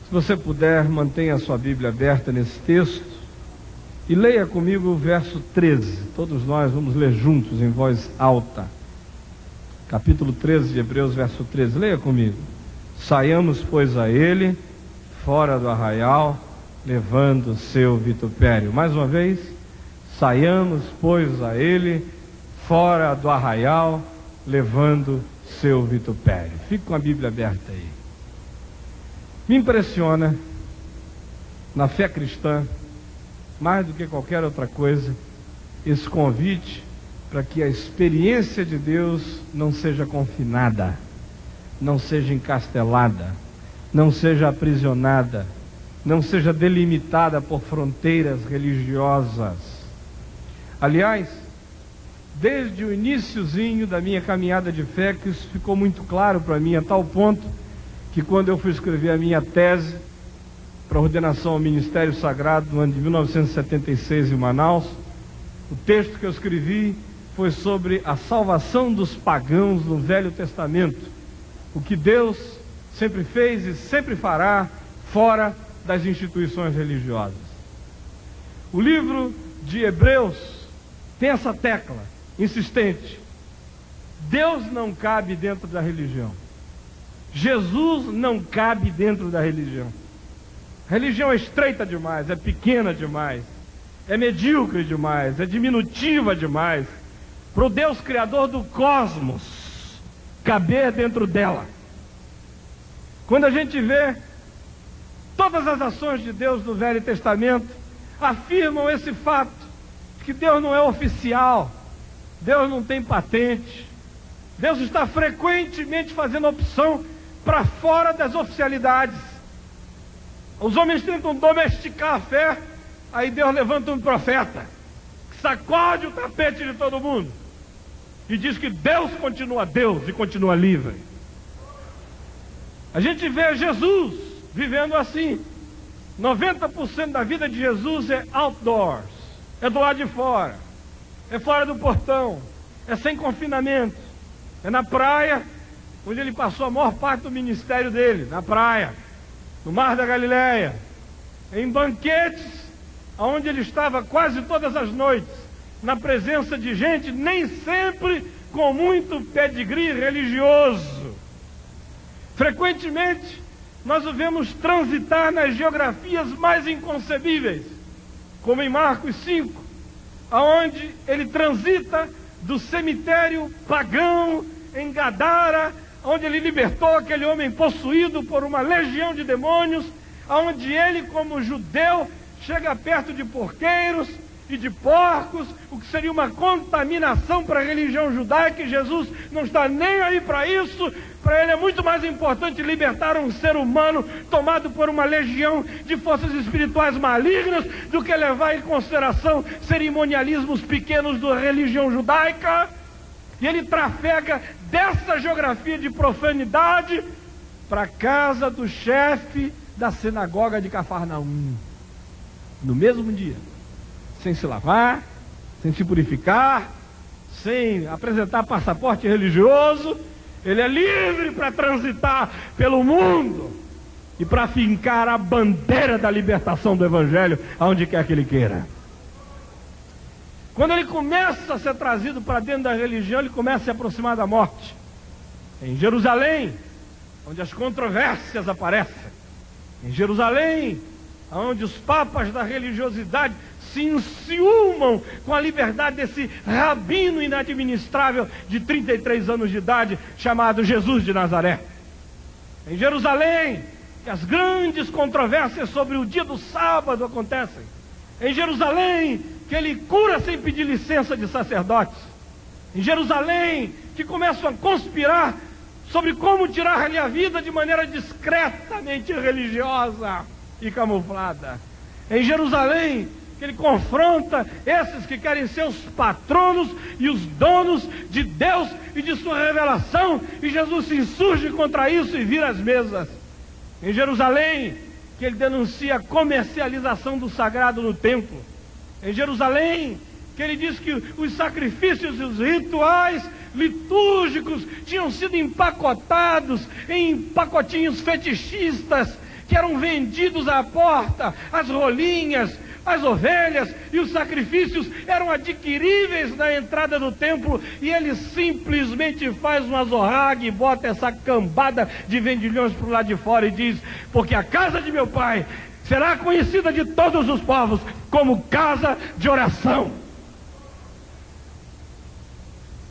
Se você puder, mantenha a sua Bíblia aberta nesse texto e leia comigo o verso 13. Todos nós vamos ler juntos em voz alta. Capítulo 13 de Hebreus, verso 13. Leia comigo. Saiamos, pois, a ele, fora do arraial, levando seu vitupério. Mais uma vez. Saiamos, pois, a ele, fora do arraial, levando seu vitupério. Fique com a Bíblia aberta aí. Me impressiona, na fé cristã, mais do que qualquer outra coisa, esse convite para que a experiência de Deus não seja confinada, não seja encastelada, não seja aprisionada, não seja delimitada por fronteiras religiosas. Aliás, desde o iniciozinho da minha caminhada de fé, que isso ficou muito claro para mim, a tal ponto que quando eu fui escrever a minha tese para ordenação ao Ministério Sagrado no ano de 1976 em Manaus, o texto que eu escrevi foi sobre a salvação dos pagãos no Velho Testamento, o que Deus sempre fez e sempre fará fora das instituições religiosas. O livro de Hebreus tem essa tecla insistente: Deus não cabe dentro da religião. Jesus não cabe dentro da religião. A religião é estreita demais, é pequena demais, é medíocre demais, é diminutiva demais para o Deus Criador do cosmos caber dentro dela. Quando a gente vê todas as ações de Deus no Velho Testamento, afirmam esse fato, que Deus não é oficial, Deus não tem patente, Deus está frequentemente fazendo opção para fora das oficialidades. Os homens tentam domesticar a fé, aí Deus levanta um profeta, que sacode o tapete de todo mundo, e diz que Deus continua Deus e continua livre. A gente vê Jesus vivendo assim. 90% da vida de Jesus é outdoors, é do lado de fora, é fora do portão, é sem confinamento, é na praia, onde ele passou a maior parte do ministério dele, na praia, no Mar da Galileia, em banquetes, onde ele estava quase todas as noites, na presença de gente, nem sempre com muito pedigree religioso. Frequentemente, nós o vemos transitar nas geografias mais inconcebíveis, como em Marcos 5, aonde ele transita do cemitério pagão em Gadara, onde ele libertou aquele homem possuído por uma legião de demônios, aonde ele, como judeu, chega perto de porqueiros e de porcos, o que seria uma contaminação para a religião judaica, e Jesus não está nem aí para isso. Para ele é muito mais importante libertar um ser humano tomado por uma legião de forças espirituais malignas do que levar em consideração cerimonialismos pequenos da religião judaica. E ele trafega dessa geografia de profanidade para a casa do chefe da sinagoga de Cafarnaum, no mesmo dia, sem se lavar, sem se purificar, sem apresentar passaporte religioso. Ele é livre para transitar pelo mundo e para fincar a bandeira da libertação do Evangelho aonde quer que ele queira. Quando ele começa a ser trazido para dentro da religião, ele começa a se aproximar da morte. Em Jerusalém, onde as controvérsias aparecem. Em Jerusalém, onde os papas da religiosidade se enciumam com a liberdade desse rabino inadministrável de 33 anos de idade, chamado Jesus de Nazaré. Em Jerusalém, que as grandes controvérsias sobre o dia do sábado acontecem. Em Jerusalém, que ele cura sem pedir licença de sacerdotes. Em Jerusalém, que começam a conspirar sobre como tirar-lhe a vida de maneira discretamente religiosa e camuflada. Em Jerusalém, que ele confronta esses que querem ser os patronos e os donos de Deus e de sua revelação, e Jesus se insurge contra isso e vira as mesas. Em Jerusalém, que ele denuncia a comercialização do sagrado no templo. Em Jerusalém, que ele diz que os sacrifícios e os rituais litúrgicos tinham sido empacotados em pacotinhos fetichistas, que eram vendidos à porta, as rolinhas, as ovelhas e os sacrifícios eram adquiríveis na entrada do templo, e ele simplesmente faz uma zorraga e bota essa cambada de vendilhões para o lado de fora e diz: porque a casa de meu pai será conhecida de todos os povos como casa de oração.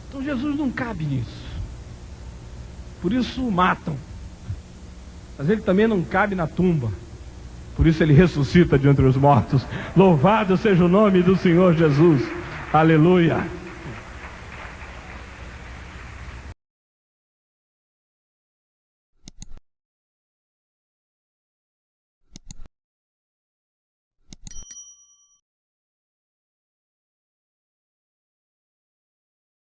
Então Jesus não cabe nisso, por isso o matam, mas ele também não cabe na tumba, por isso ele ressuscita de entre os mortos. Louvado seja o nome do Senhor Jesus, aleluia.